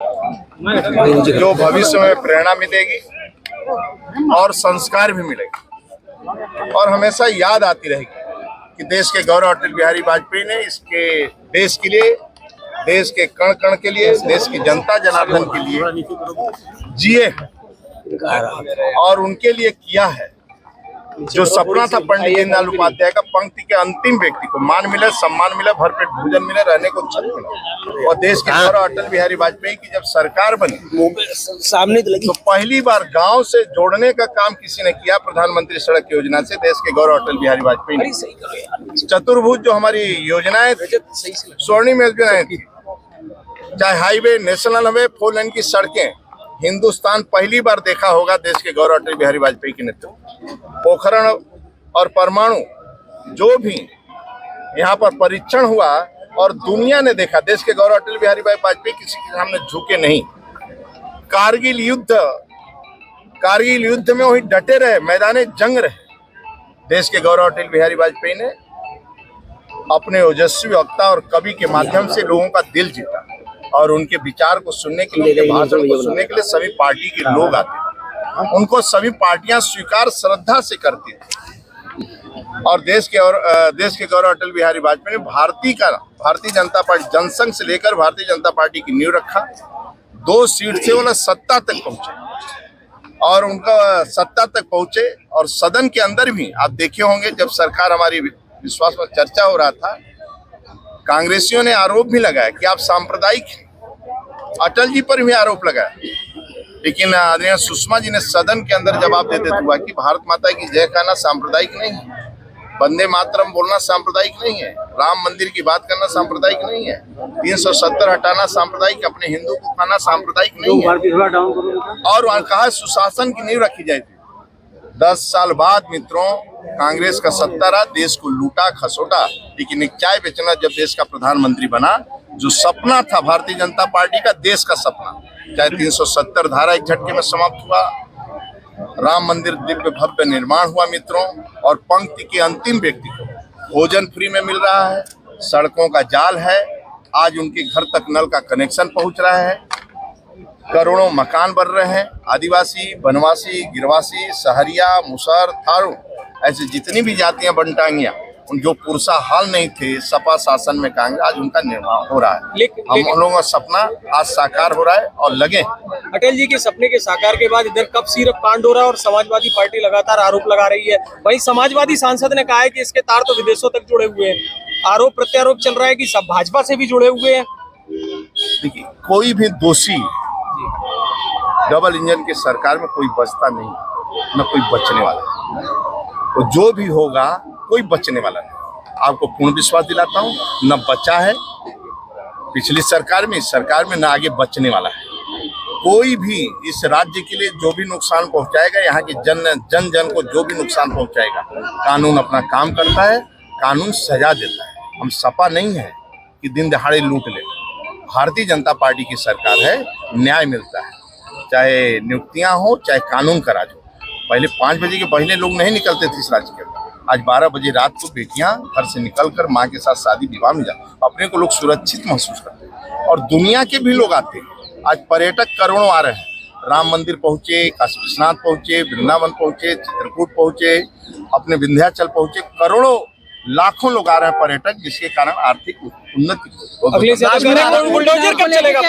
जो भविष्य में प्रेरणा मिलेगी और संस्कार भी मिलेगी और हमेशा याद आती रहेगी कि देश के गौरव अटल बिहारी वाजपेयी ने इसके देश के लिए, देश के कण कण के लिए, देश की जनता जनार्दन के लिए जिए और उनके लिए किया है। जो सपना था पंडित दीनदयाल उपाध्याय का, पंक्ति के अंतिम व्यक्ति को मान मिले, सम्मान मिले, भरपेट भोजन मिले, रहने को छत मिले, और देश के गौरव अटल बिहारी वाजपेयी की जब सरकार बनी सामने तो पहली बार गांव से जोड़ने का काम किसी ने किया। प्रधानमंत्री सड़क योजना से देश के गौरव अटल बिहारी वाजपेयी ने चतुर्भुज जो हमारी योजनाएं स्वर्णिम योजनाएं थी, चाहे हाईवे, नेशनल हाईवे, 4 लेन की सड़कें, हिंदुस्तान पहली बार देखा होगा देश के गौरव अटल बिहारी वाजपेयी के नेतृत्व। पोखरण और परमाणु जो भी यहाँ पर परीक्षण हुआ और दुनिया ने देखा, देश के गौरव अटल बिहारी वाजपेयी किसी के सामने झुके नहीं। कारगिल युद्ध में वही डटे रहे, मैदाने जंग रहे। देश के गौरव अटल बिहारी वाजपेयी ने अपने ओजस्वी वक्ता और कवि के माध्यम से लोगों का दिल जीता और उनके विचार को सुनने के लिए, उनके भाषण को सुनने के लिए सभी पार्टी के लोग आते थे। उनको सभी पार्टियां स्वीकार श्रद्धा से करती थी और देश के गौरव अटल बिहारी वाजपेयी ने भारतीय जनता पार्टी, जनसंघ से लेकर भारतीय जनता पार्टी की नींव रखा। 2 सीट से वो सत्ता तक पहुंचे और उनका सत्ता तक पहुंचे और सदन के अंदर भी आप देखे होंगे, जब सरकार हमारी विश्वास पर चर्चा हो रहा था, कांग्रेसियों ने आरोप भी लगाया कि आप सांप्रदायिक हैं। अटल जी पर भी आरोप लगाया, लेकिन आदरणीय सुषमा जी ने सदन के अंदर जवाब देते हुआ कि भारत माता की जय कहना सांप्रदायिक नहीं है, वंदे मातरम बोलना सांप्रदायिक नहीं है, राम मंदिर की बात करना सांप्रदायिक नहीं है, 370 हटाना सांप्रदायिक, अपने हिंदू को खाना सांप्रदायिक नहीं है। और वहाँ कहा सुशासन की नींव रखी जाएगी। 10 साल बाद मित्रों कांग्रेस का सत्ता रहा, देश को लूटा खसोटा, लेकिन एक चाय बेचना जब देश का प्रधानमंत्री बना, जो सपना था भारतीय जनता पार्टी का, देश का सपना, चाहे 370 धारा एक झटके में समाप्त हुआ, राम मंदिर दिव्य भव्य निर्माण हुआ मित्रों, और पंक्ति के अंतिम व्यक्ति को भोजन फ्री में मिल रहा है, सड़कों का जाल है, आज उनके घर तक नल का कनेक्शन पहुंच रहा है, करोड़ों मकान बन रहे हैं। आदिवासी, वनवासी, गिरवासी, सहरिया, मुसहर, थारू, ऐसे जितनी भी जातियां बनटांगियां, उन जो पुरसा हाल नहीं थे सपा शासन में कांग्रेस, आज उनका निर्माण हो रहा है। हम लोगों का सपना आज साकार हो रहा है और लगे। अटल जी के सपने के साकार के बाद इधर कब सिर्फ कांड हो रहा है और समाजवादी पार्टी लगातार आरोप लगा रही है। वहीं समाजवादी सांसद ने कहा है कि इसके तार तो विदेशों तक जुड़े हुए हैं। आरोप प्रत्यारोप चल रहा है कि सब भाजपा से भी जुड़े हुए हैं। देखिए, कोई भी दोषी डबल इंजन की सरकार में कोई बचता नहीं, न कोई बचने वाला, तो जो भी होगा कोई बचने वाला नहीं। आपको पूर्ण विश्वास दिलाता हूँ, न बचा है पिछली सरकार में, इस सरकार में, न आगे बचने वाला है। कोई भी इस राज्य के लिए जो भी नुकसान पहुंचाएगा, यहाँ के जन को जो भी नुकसान पहुंचाएगा, कानून अपना काम करता है, कानून सजा देता है। हम सपा नहीं है कि दिन दहाड़े लूट ले। भारतीय जनता पार्टी की सरकार है, न्याय मिलता है, चाहे नियुक्तियां हो, चाहे कानून का राज हो। पहले 5 बजे के पहले लोग नहीं निकलते थे इस राज्य के अंदर। आज 12 बजे रात को बेटियां घर से निकलकर माँ के साथ शादी विवाह में जाते, अपने को लोग सुरक्षित महसूस करते हैं और दुनिया के भी लोग आते हैं। आज पर्यटक करोड़ों आ रहे हैं, राम मंदिर पहुंचे, काशी विश्वनाथ पहुंचे, वृंदावन पहुंचे, चित्रकूट पहुंचे, अपने विंध्याचल पहुंचे, करोड़ों लाखों लोग आ रहे हैं पर्यटक, जिसके कारण आर्थिक उन्नति। बुलडोजर कब चलेगा?